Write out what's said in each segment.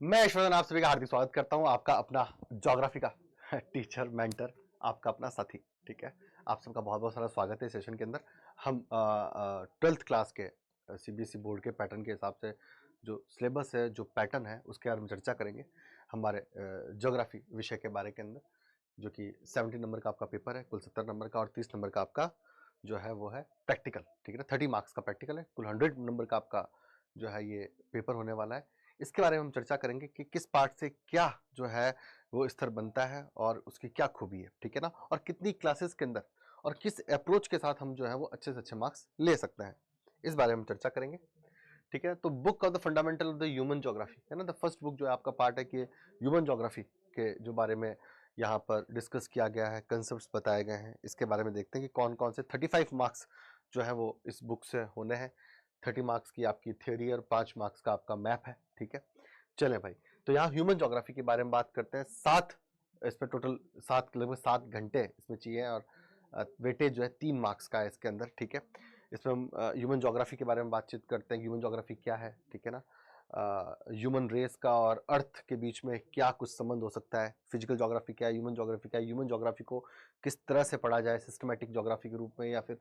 मैं यशवर्धन आप सभी का हार्दिक स्वागत करता हूं, आपका अपना ज्योग्राफी का टीचर मेंटर, आपका अपना साथी। ठीक है, आप सबका बहुत बहुत सारा स्वागत है इस सेशन के अंदर। हम 12th क्लास के सीबीएसई बोर्ड के पैटर्न के हिसाब से जो सिलेबस है, जो पैटर्न है, उसके बारे में चर्चा करेंगे हमारे ज्योग्राफी विषय के बारे के अंदर, जो कि 70 नंबर का आपका पेपर है, कुल 70 नंबर का, और 30 नंबर का आपका जो है वो है प्रैक्टिकल। ठीक है ना, 30 मार्क्स का प्रैक्टिकल है, कुल 100 नंबर का आपका जो है ये पेपर होने वाला है। इसके बारे में हम चर्चा करेंगे कि किस पार्ट से क्या जो है वो स्तर बनता है और उसकी क्या खूबी है। ठीक है ना, और कितनी क्लासेस के अंदर और किस अप्रोच के साथ हम जो है वो अच्छे से अच्छे मार्क्स ले सकते हैं, इस बारे में चर्चा करेंगे। ठीक है, तो book of the fundamental of the human geography है ना, द फर्स्ट बुक जो है आपका पार्ट है कि ह्यूमन ज्योग्राफी के जो बारे में यहाँ पर डिस्कस किया गया है, कंसेप्ट बताए गए हैं। इसके बारे में देखते हैं कि कौन कौन से 35 मार्क्स जो है वो इस बुक से होने हैं। 30 मार्क्स की आपकी थ्योरी और 5 मार्क्स का आपका मैप है। ठीक है, चलें भाई, तो यहाँ ह्यूमन ज्योग्राफी के बारे में बात करते हैं। इसमें टोटल लगभग 7 घंटे इसमें चाहिए, और वेटेज जो है 3 मार्क्स का है इसके अंदर। ठीक है, इसमें हम ह्यूमन ज्योग्राफी के बारे में बातचीत करते हैं। ह्यूमन ज्योग्राफी क्या है, ठीक है ना, ह्यूमन रेस का और अर्थ के बीच में क्या कुछ संबंध हो सकता है, फिजिकल ज्योग्राफी क्या है, ह्यूमन ज्योग्राफी क्या है, ह्यूमन ज्योग्राफी को किस तरह से पढ़ा जाए, सिस्टमैटिक ज्योग्राफी के रूप में या फिर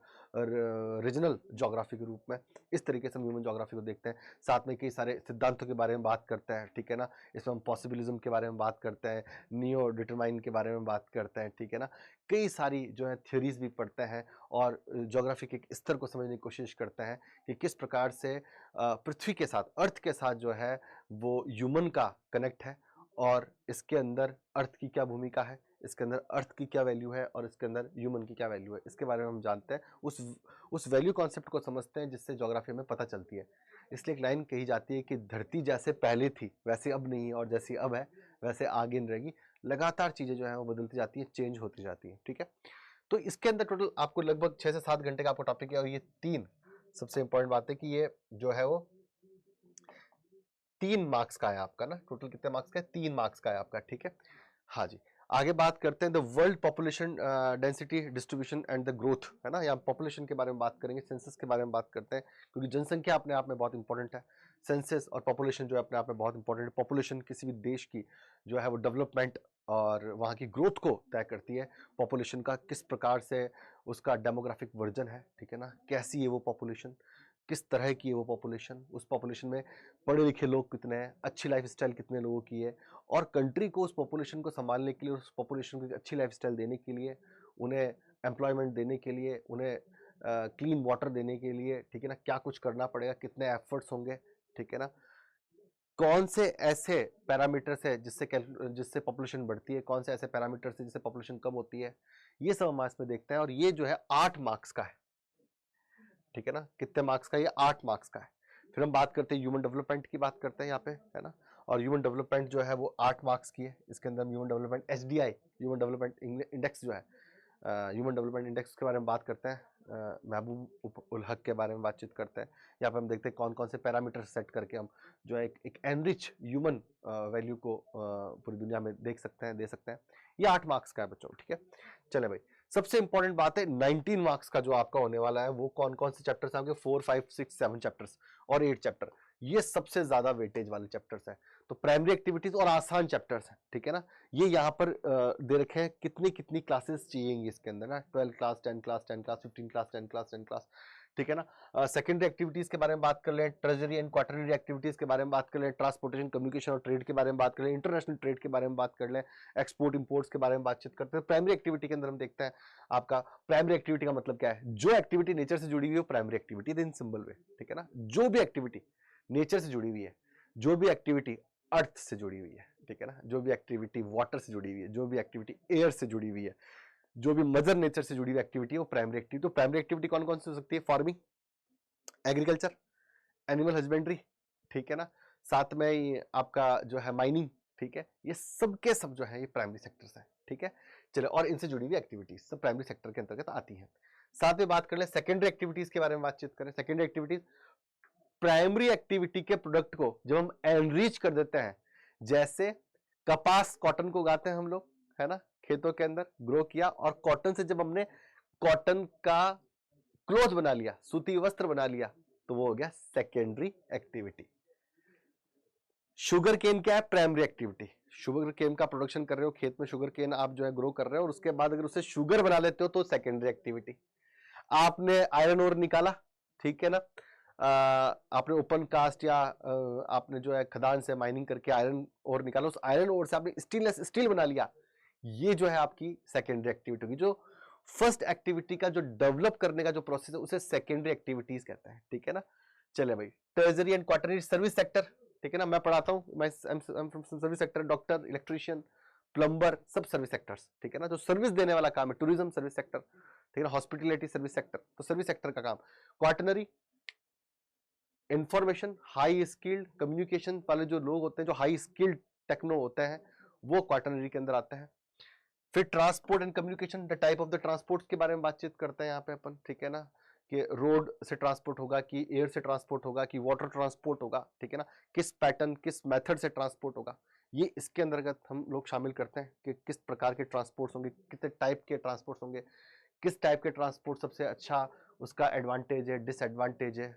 रीजनल ज्योग्राफी के रूप में। इस तरीके से हम ह्यूमन ज्योग्राफी को देखते हैं। साथ में कई सारे सिद्धांतों के बारे में बात करते हैं। ठीक है ना, इसमें हम पॉसिबिलिज्म के बारे में बात करते हैं, नियो डिटरमाइन के बारे में बात करते हैं। ठीक है ना, कई सारी जो है थ्योरीज भी पढ़ते हैं और ज्योग्राफी के स्तर को समझने की कोशिश करते हैं कि किस प्रकार से पृथ्वी के साथ, अर्थ के साथ जो है वो ह्यूमन का कनेक्ट है, और इसके अंदर अर्थ की क्या भूमिका है, इसके अंदर अर्थ की क्या वैल्यू है, और इसके अंदर ह्यूमन की क्या वैल्यू है। इसके बारे में हम जानते हैं, उस वैल्यू कॉन्सेप्ट को समझते हैं, जिससे ज्योग्राफी में पता चलती है। इसलिए एक लाइन कही जाती है कि धरती जैसे पहले थी वैसे अब नहीं है, और जैसी अब है वैसे आगे नहीं रहेगी। लगातार चीजें जो है वो बदलती जाती है, चेंज होती जाती है। ठीक है, तो इसके अंदर टोटल आपको लगभग 6 से 7 घंटे का आपको टॉपिक है, और ये 3 सबसे इंपॉर्टेंट बात है कि ये जो है वो 3 मार्क्स का है आपका ना। टोटल कितने मार्क्स का है? 3 मार्क्स का है आपका। ठीक है, हाँ जी, आगे बात करते हैं the world population density distribution and the growth, है ना। यहाँ पॉपुलेशन के बारे में बात करेंगे, सेंसस के बारे में बात करते हैं, क्योंकि जनसंख्या अपने आप में बहुत इंपॉर्टेंट है। सेंसस और पॉपुलेशन जो है अपने आप में बहुत इंपॉर्टेंट है। पॉपुलेशन किसी भी देश की जो है वो डेवलपमेंट और वहाँ की ग्रोथ को तय करती है। पॉपुलेशन का किस प्रकार से उसका डेमोग्राफिक वर्जन है, ठीक है ना, कैसी है वो पॉपुलेशन, किस तरह की है वो पॉपुलेशन, उस पॉपुलेशन में पढ़े लिखे लोग कितने हैं, अच्छी लाइफस्टाइल कितने लोगों की है, और कंट्री को उस पॉपुलेशन को संभालने के लिए, उस पॉपुलेशन को एक अच्छी लाइफस्टाइल देने के लिए, उन्हें एम्प्लॉयमेंट देने के लिए, उन्हें क्लीन वाटर देने के लिए, ठीक है ना, क्या कुछ करना पड़ेगा, कितने एफर्ट्स होंगे। ठीक है ना, कौन से ऐसे पैरामीटर्स है जिससे पॉपुलेशन बढ़ती है, कौन से ऐसे पैरामीटर्स है जिससे पॉपुलेशन कम होती है, ये सब हम इसमें देखते हैं। और ये जो है 8 मार्क्स का है। ठीक है ना, कितने मार्क्स का? ये 8 मार्क्स का है। फिर हम बात करते हैं ह्यूमन डेवलपमेंट की, बात करते हैं यहाँ पे, है ना। और ह्यूमन डेवलपमेंट जो है वो 8 मार्क्स की है। इसके अंदर human development HDI, human development index जो है, ह्यूमन डेवलपमेंट इंडेक्स के बारे में बात करते हैं। महबूब उल हक के बारे में बातचीत करते हैं। यहाँ पे हम देखते हैं कौन कौन से पैरामीटर सेट करके हम जो है एक एनरिच ह्यूमन वैल्यू को पूरी दुनिया में देख सकते हैं, दे सकते हैं। ये 8 मार्क्स का है बच्चों। ठीक है, चले भाई, सबसे इंपॉर्टेंट बात है 19 मार्क्स का जो आपका होने वाला है, वो कौन कौन से चैप्टर्स हैं आपके? 4, 5, 6, 7 चैप्टर्स और 8 चैप्टर। ये सबसे ज्यादा वेटेज वाले चैप्टर्स हैं। तो प्राइमरी एक्टिविटीज और आसान चैप्टर्स हैं। ठीक है ना, ये यहाँ पर दे रखे हैं कितनी कितनी क्लासेस चाहिए इसके अंदर ना, 12 class, 10 class, 10 class, 15 class, 10 class, 10 class. ठीक है ना, सेकेंडरी एक्टिविटीज के बारे में बात कर ले, ट्रेजरी एंड क्वार्टरली एक्टिविटीज के बारे में बात कर ले, ट्रांसपोर्टेशन, कम्युनिकेशन और ट्रेड के बारे में बात कर ले, इंटरनेशनल ट्रेड के बारे में बात कर ले, एक्सपोर्ट इंपोर्ट्स के बारे में बातचीत करते हैं। प्राइमरी एक्टिविटी के अंदर हम देखते हैं आपका प्राइमरी एक्टिविटी का मतलब क्या है? जो एक्टिविटी नेचर से जुड़ी हुई है primary activity in simple way. ठीक है ना, जो भी एक्टिविटी नेचर से जुड़ी हुई है, जो भी एक्टिविटी अर्थ से जुड़ी हुई है, ठीक है ना, जो भी एक्टिविटी वाटर से जुड़ी हुई है, जो भी एक्टिविटी एयर से जुड़ी हुई है, जो भी मदर नेचर से जुड़ी हुई एक्टिविटी है वो प्राइमरी एक्टिविटी। तो प्राइमरी एक्टिविटी कौन कौन सी हो सकती है? फार्मिंग, एग्रीकल्चर, एनिमल हस्बेंड्री, ठीक है ना, साथ में ये आपका जो है माइनिंग। ठीक है, ये सब के सब जो है ये प्राइमरी सेक्टर्स हैं। ठीक है, चलो, और इनसे जुड़ी हुई एक्टिविटीज सब प्राइमरी सेक्टर के अंतर्गत आती हैं। साथ में बात कर ले सेकेंडरी एक्टिविटीज के बारे में बातचीत करें। सेकेंडरी एक्टिविटीज प्राइमरी एक्टिविटी के प्रोडक्ट को जब हम एनरिच कर देते हैं, जैसे कपास, कॉटन को उगाते हैं हम लोग, है ना, खेतों के अंदर ग्रो किया, और कॉटन से जब हमने कॉटन का क्लोथ बना लिया, सूती वस्त्र बना लिया, तो वो हो गया सेकेंडरी एक्टिविटी। शुगर केन क्या है? Primary activity. शुगर केन का प्रोडक्शन कर रहे हो, खेत में शुगर केन आप जो है ग्रो कर रहे हो, और उसके बाद अगर उससे शुगर बना लेते हो तो सेकेंडरी एक्टिविटी। आपने आयरन ओर निकाला, ठीक है ना, आपने ओपन कास्ट या आपने जो है खदान से माइनिंग करके आयरन ओर निकाला, उस आयरन ओर से आपने स्टेनलेस स्टील बना लिया, ये जो है आपकी सेकेंडरी एक्टिविटी होगी। जो फर्स्ट एक्टिविटी का जो डेवलप करने का जो प्रोसेस है उसे सेकेंडरी एक्टिविटीज कहते हैं, ठीक है ना। चले भाई, tertiary and quaternary service sector, ठीक है ना, मैं पढ़ाता हूँ, मैं service sector, doctor, electrician, plumber, सब सर्विस सेक्टर्स, ठीक है ना, जो सर्विस देने वाला काम है, टूरिज्म सर्विस सेक्टर, ठीक है ना, हॉस्पिटलिटी सर्विस सेक्टर, तो सर्विस सेक्टर का काम। Quaternary information, high skilled communication वाले जो लोग होते हैं, जो हाई स्किल्ड टेक्नो होते हैं, वो क्वाटरनरी के अंदर आते हैं। फिर transport and communication, the type of the transport के बारे में बातचीत करते हैं यहाँ पे अपन, ठीक है ना, कि रोड से ट्रांसपोर्ट होगा कि एयर से ट्रांसपोर्ट होगा कि वाटर ट्रांसपोर्ट होगा, ठीक है ना, किस पैटर्न किस मेथड से ट्रांसपोर्ट होगा, ये इसके अंतर्गत हम लोग शामिल करते हैं कि किस प्रकार के ट्रांसपोर्ट्स होंगे, कितने टाइप के ट्रांसपोर्ट्स होंगे, किस टाइप के ट्रांसपोर्ट सबसे अच्छा उसका एडवांटेज है, डिसएडवांटेज है,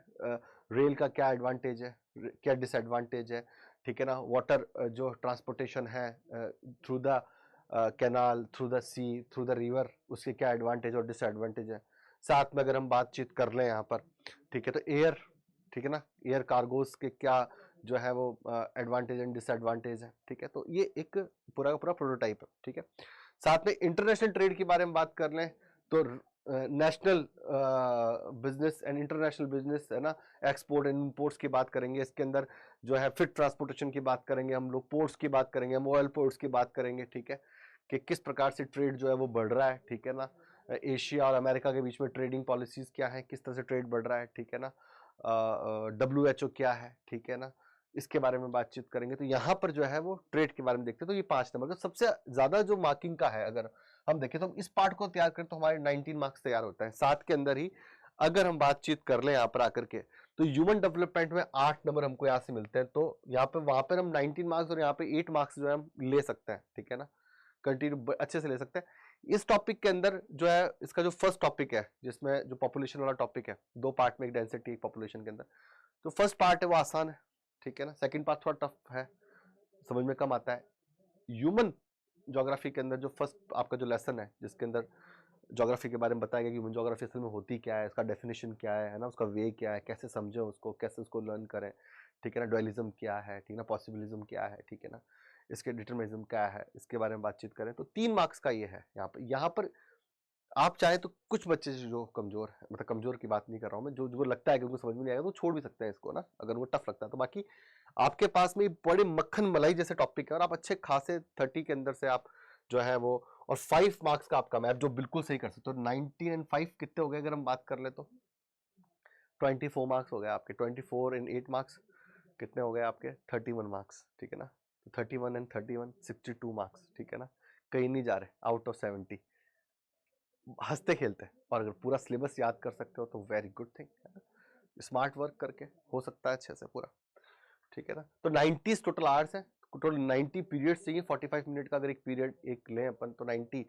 रेल का क्या एडवांटेज है, क्या डिसएडवांटेज है, ठीक है ना, वाटर जो ट्रांसपोर्टेशन है through the canal, through the sea, through the river, उसके क्या एडवांटेज और डिसएडवांटेज है। साथ में अगर हम बातचीत कर लें यहाँ पर, ठीक है, तो एयर, ठीक है ना, एयर कार्गोस के क्या जो है वो एडवांटेज एंड डिसएडवांटेज है, ठीक है, तो ये एक पूरा का पूरा प्रोटोटाइप है, ठीक है। साथ में इंटरनेशनल ट्रेड के बारे में बात कर लें तो national business and international business है ना, एक्सपोर्ट एंड इंपोर्ट्स की बात करेंगे, इसके अंदर जो है फिट ट्रांसपोर्टेशन की बात करेंगे हम लोग, पोर्ट्स की बात करेंगे हम, ऑयल पोर्ट्स की बात करेंगे, ठीक है, कि किस प्रकार से ट्रेड जो है वो बढ़ रहा है, ठीक है ना, एशिया और अमेरिका के बीच में ट्रेडिंग पॉलिसीज क्या है, किस तरह से ट्रेड बढ़ रहा है, ठीक है ना, WHO क्या है, ठीक है ना, इसके बारे में बातचीत करेंगे। तो यहाँ पर जो है वो ट्रेड के बारे में देखते हैं, तो ये 5 नंबर का सबसे ज्यादा जो मार्किंग का है, अगर हम देखें तो हम इस पार्ट को तैयार करें तो हमारे 19 मार्क्स तैयार होता है 7 के अंदर ही। अगर हम बातचीत कर लें यहाँ पर आकर के, तो ह्यूमन डेवलपमेंट में 8 नंबर हमको यहाँ से मिलते हैं, तो यहाँ पे वहां पर हम 19 मार्क्स और यहाँ पे 8 मार्क्स जो है हम ले सकते हैं, ठीक है ना, कंटिन्यू अच्छे से ले सकते हैं। इस टॉपिक के अंदर जो है इसका जो फर्स्ट टॉपिक है, जिसमें जो पॉपुलेशन वाला टॉपिक है, 2 पार्ट में, एक डेंसिटी एक पॉपुलेशन के अंदर, तो फर्स्ट पार्ट है वो आसान है, ठीक है ना, सेकंड पार्ट थोड़ा टफ है, समझ में कम आता है। ह्यूमन ज्योग्राफी के अंदर जो फर्स्ट आपका जो लेसन है, जिसके अंदर ज्योग्राफी के बारे में बताया गया कि ह्यूमन ज्योग्राफी असल में होती क्या है, इसका डेफिनेशन क्या है ना, उसका वे क्या है, कैसे समझें उसको, कैसे उसको लर्न करें, ठीक है ना, डुअलिज्म क्या है, ठीक है ना, पॉसिबिलिज्म क्या है, ठीक है ना, इसके डिटरमिनिज्म क्या है, इसके बारे में बातचीत करें तो 3 मार्क्स का ये है। यहाँ पर आप चाहे तो कुछ बच्चे जो कमजोर है, मतलब कमजोर की बात नहीं कर रहा हूँ मैं, जो लगता है कि उनको समझ में नहीं आएगा तो छोड़ भी सकते हैं इसको ना, अगर वो टफ लगता है तो। बाकी आपके पास में बड़े मक्खन मलाई जैसे टॉपिक है और आप अच्छे खासे 30 के अंदर से आप जो है वो, और 5 मार्क्स का आपका मैप जो बिल्कुल सही कर सकते हो, 19 एंड 5 कितने हो गए अगर हम बात कर ले तो 24 मार्क्स हो गए आपके, 24 एंड 8 मार्क्स कितने हो गए आपके 31 मार्क्स, ठीक है ना, 31 एंड 31 62 मार्क्स, ठीक है ना, कहीं नहीं जा रहे आउट ऑफ 70, हंसते खेलते। और अगर पूरा सिलेबस याद कर सकते हो तो very good thing, smart work करके हो सकता है अच्छे से पूरा, ठीक है ना। तो 90 टोटल आवर्स है, टोटल 90 पीरियड्स चाहिए, 45 मिनट का अगर एक पीरियड एक लें अपन तो 90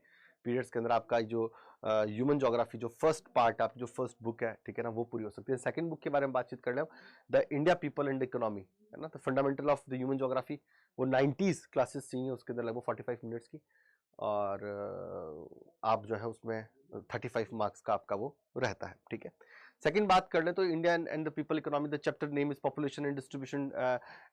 पीरियड्स के अंदर आपका जो ह्यूमन ज्योग्राफी जो फर्स्ट पार्ट आप जो फर्स्ट बुक है, ठीक है ना, वो पूरी हो सकती है। सेकंड बुक के बारे में बातचीत कर ले, the India people and economy, है ना, तो fundamental of the human geography, वो 90 क्लासेस चाहिए, उसके अंदर लगभग 45 मिनट्स की, और आप जो है उसमें 35 मार्क्स का आपका वो रहता है, ठीक है। सेकंड बात कर ले तो India and the people economy, the chapter name is population and distribution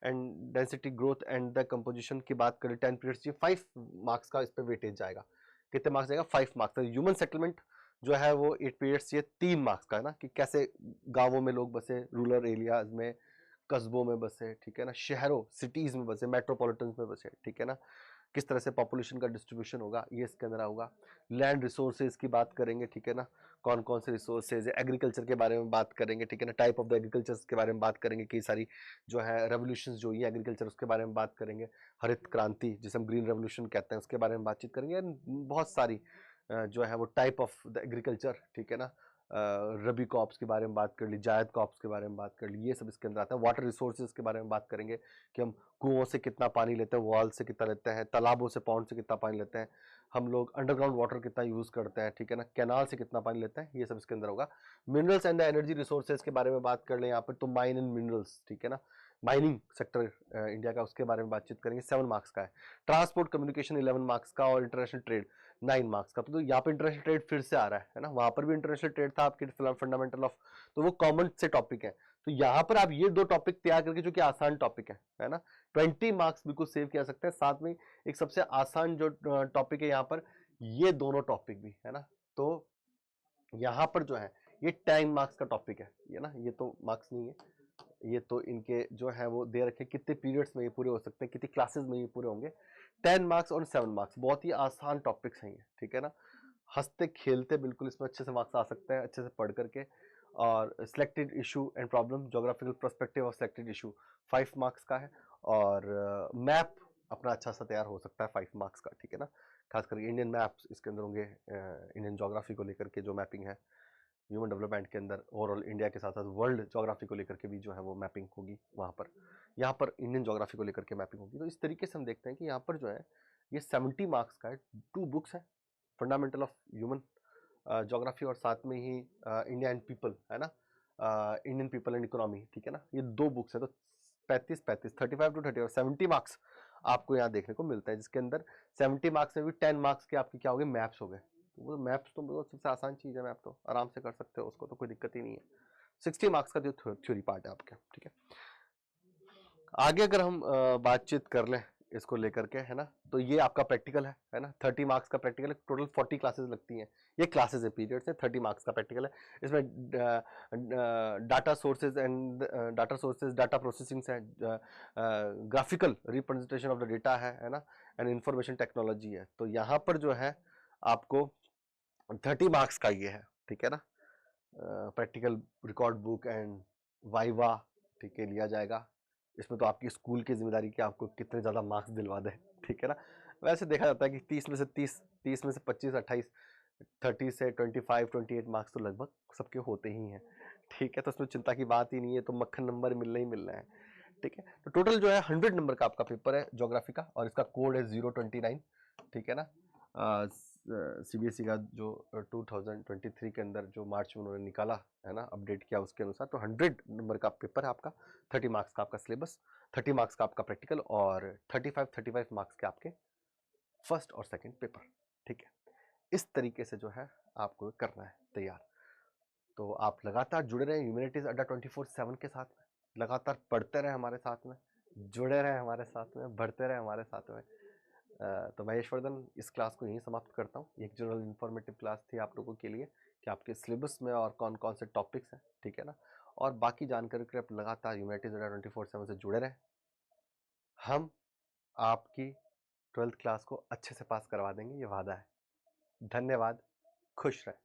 and density growth and the composition की बात करें, 10 पीरियड्स चाहिए, 5 मार्क्स का इस पे वेटेज जाएगा। कितने मार्क्स जाएगा? 5 मार्क्स। ह्यूमन सेटलमेंट जो है वो 8 पीरियड्स चाहिए, 3 मार्क्स का है ना, कि कैसे गांवों में लोग बसे, रूरल एरियाज में, कस्बों में बसे, ठीक है ना, शहरों सिटीज में बसे, मेट्रोपॉलिटन में बसे, ठीक है ना, किस तरह से पॉपुलेशन का डिस्ट्रीब्यूशन होगा, ये इसके अंदर होगा। लैंड रिसोर्सेज की बात करेंगे, ठीक है ना, कौन कौन से रिसोर्सेज है, एग्रीकल्चर के बारे में बात करेंगे, ठीक है ना, टाइप ऑफ द एग्रीकल्चर के बारे में बात करेंगे, कई सारी जो है रेवोल्यूशंस जो है एग्रीकल्चर उसके बारे में बात करेंगे, हरित क्रांति जिसे हम ग्रीन रेवोल्यूशन कहते हैं उसके बारे में बातचीत करेंगे, बहुत सारी जो है वो टाइप ऑफ द एग्रीकल्चर, ठीक है ना, रबी क्रॉप्स के बारे में बात कर ली, जायद क्रॉप्स के बारे में बात कर ली, ये सब इसके अंदर आता है। वाटर रिसोर्सेज के बारे में बात करेंगे कि हम कुओं से कितना पानी लेते हैं, वॉल से कितना लेते हैं, तालाबों से पॉन्ड से कितना पानी लेते हैं, हम लोग अंडरग्राउंड वाटर कितना यूज करते हैं, ठीक है ना, कैनाल से कितना पानी लेते हैं, ये सब इसके अंदर होगा। मिनरल्स एंड एनर्जी रिसोर्सेज के बारे में बात कर ले यहाँ पर तो माइन एंड मिनरल्स, ठीक है ना, माइनिंग सेक्टर इंडिया का, उसके बारे में बातचीत करेंगे, 7 मार्क्स का है। ट्रांसपोर्ट कम्युनिकेशन 11 मार्क्स का, और इंटरनेशनल ट्रेड 9 मार्क्स का। तो यहाँ पे इंटरनेशनल ट्रेड फिर से आ रहा है ना, वहां पर भी इंटरनेशनल ट्रेड था आपके फंडामेंटल ऑफ, तो वो कॉमन से टॉपिक है। तो यहाँ पर आप ये 2 टॉपिक तैयार करके, जो कि आसान टॉपिक है ना, 20 मार्क्स बिल्कुल सेव किया सकते हैं। साथ में एक सबसे आसान जो टॉपिक है यहाँ पर, ये दोनों टॉपिक भी है ना। तो यहाँ पर जो है ये 10 मार्क्स का टॉपिक है ये ना, ये तो मार्क्स नहीं है, ये तो इनके जो है वो दे रखे कितने पीरियड्स में ये पूरे हो सकते हैं, कितनी क्लासेस में ये पूरे होंगे। 10 मार्क्स और 7 मार्क्स, बहुत ही आसान टॉपिक्स हैं ये, ठीक है ना। हंसते खेलते बिल्कुल इसमें अच्छे से मार्क्स आ सकते हैं, अच्छे से पढ़ करके। और selected issue and problem, geographical perspective of selected issue 5 marks का है। और मैप अपना अच्छा सा तैयार हो सकता है 5 मार्क्स का, ठीक है ना। खास करके इंडियन मैप्स इसके अंदर होंगे, इंडियन ज्योग्राफी को लेकर के जो मैपिंग है ह्यूमन डेवलपमेंट के अंदर, ओवरऑल इंडिया के साथ साथ वर्ल्ड ज्योग्राफी को लेकर के भी जो है वो मैपिंग होगी वहाँ पर। यहाँ पर इंडियन ज्योग्राफी को लेकर के मैपिंग होगी। तो इस तरीके से हम देखते हैं कि यहाँ पर जो है ये 70 मार्क्स का है। 2 बुक्स है, फंडामेंटल ऑफ ह्यूमन ज्योग्राफी, और साथ में ही इंडिया एंड पीपल है ना, इंडियन पीपल एंड इकोनॉमी, ठीक है ना। ये 2 बुक्स है, तो 35 टू 30 और 70 मार्क्स आपको यहाँ देखने को मिलता है, जिसके अंदर 70 मार्क्स में भी 10 मार्क्स के आपके क्या हो गए, मैप्स हो गए। वो मैप्स तो बहुत सबसे आसान चीज है, मैप तो आराम से कर सकते हो उसको, तो कोई दिक्कत ही नहीं है। 60 मार्क्स का जो थ्योरी पार्ट है आपका, ठीक है। आगे अगर हम बातचीत कर लें इसको लेकर के, है ना, तो ये आपका प्रैक्टिकल है ना। 30 मार्क्स का प्रैक्टिकल है, टोटल 40 क्लासेस लगती हैं, ये क्लासेस है, पीरियड्स है। 30 मार्क्स का प्रैक्टिकल है। इसमें data sources and data processing है, graphical representation of the data है ना, एंड इंफॉर्मेशन टेक्नोलॉजी है। तो यहाँ पर जो है आपको 30 मार्क्स का ये है, ठीक है ना। Practical, record book and viva, ठीक है, लिया जाएगा। इसमें तो आपकी स्कूल की जिम्मेदारी कि आपको कितने ज़्यादा मार्क्स दिलवा दें, ठीक है ना। वैसे देखा जाता है कि 30 में से 30, 30 में से 25, 28, 30 से 25, 28 मार्क्स तो लगभग सबके होते ही हैं, ठीक है। तो उसमें चिंता की बात ही नहीं है, तो मक्खन नंबर मिलना ही मिलना है, ठीक है। तो टोटल जो है 100 नंबर का आपका पेपर है ज्योग्राफी का, और इसका कोड है 029, ठीक है ना। सीबीएसई का जो 2023 के अंदर जो मार्च में उन्होंने निकाला है ना, अपडेट किया उसके अनुसार, तो 100 नंबर का पेपर है आपका। 30 मार्क्स का आपका सिलेबस, 30 मार्क्स का आपका प्रैक्टिकल, और 35 मार्क्स के आपके फर्स्ट और सेकंड पेपर, ठीक है। इस तरीके से जो है आपको करना है तैयार। तो आप लगातार जुड़े रहे ह्यूमैनिटीज अड्डा 24/7 के साथ में, लगातार पढ़ते रहे हमारे साथ में, जुड़े रहे हमारे साथ में, बढ़ते रहे हमारे साथ में। तो महेश वर्धन इस क्लास को यहीं समाप्त करता हूँ। एक जनरल इन्फॉर्मेटिव क्लास थी आप लोगों के लिए कि आपके सिलेबस में और कौन कौन से टॉपिक्स हैं, ठीक है ना। और बाकी जानकारी के लिए आप लगातार ह्यूमैनिटीज अड्डा 24/7 से जुड़े रहें। हम आपकी 12th क्लास को अच्छे से पास करवा देंगे, ये वादा है। धन्यवाद, खुश रहें।